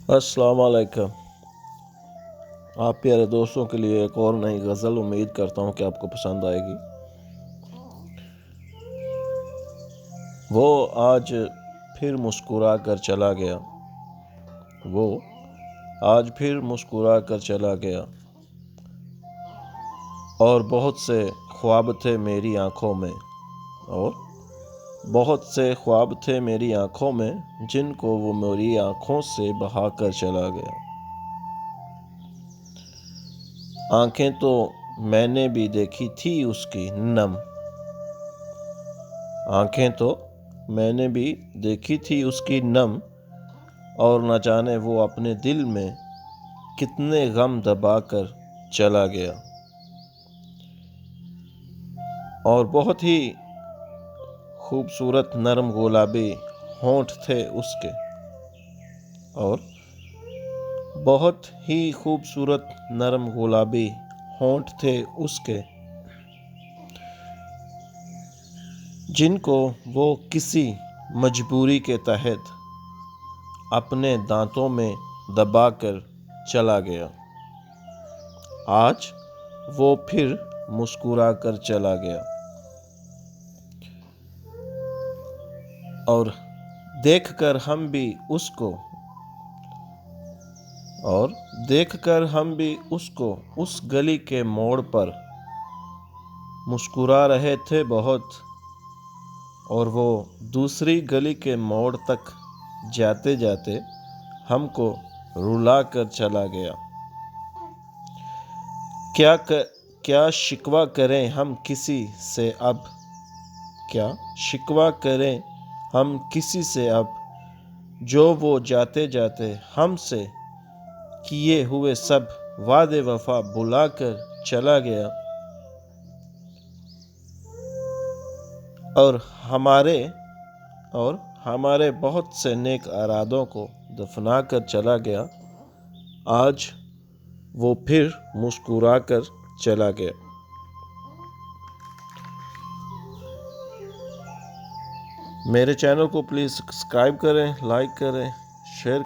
अस्सलाम वालेकुम। आप प्यारे दोस्तों के लिए एक और नई गज़ल उम्मीद करता हूँ कि आपको पसंद आएगी। वो आज फिर मुस्कुरा कर चला गया, वो आज फिर मुस्कुरा कर चला गया, और बहुत से ख्वाब थे मेरी आँखों में, और बहुत से ख्वाब थे मेरी आँखों में, जिनको वो मेरी आँखों से बहा कर चला गया। आँखें तो मैंने भी देखी थी उसकी नम, आँखें तो मैंने भी देखी थी उसकी नम, और न जाने वो अपने दिल में कितने गम दबा कर चला गया। और बहुत ही खूबसूरत नरम गुलाबी होंठ थे उसके, और बहुत ही खूबसूरत नरम गुलाबी होंठ थे उसके, जिनको वो किसी मजबूरी के तहत अपने दांतों में दबाकर चला गया। आज वो फिर मुस्कुरा कर चला गया, और देखकर हम भी उसको और देखकर हम भी उसको उस गली के मोड़ पर मुस्कुरा रहे थे बहुत, और वो दूसरी गली के मोड़ तक जाते जाते हमको रुला कर चला गया। क्या शिकवा करें हम किसी से अब, क्या शिकवा करें हम किसी से अब, जो वो जाते जाते हमसे किए हुए सब वादे वफा भुला कर चला गया। और हमारे बहुत से नेक इरादों को दफना कर चला गया। आज वो फिर मुस्कुरा कर चला गया। मेरे चैनल को प्लीज़ सब्सक्राइब करें, लाइक करें, शेयर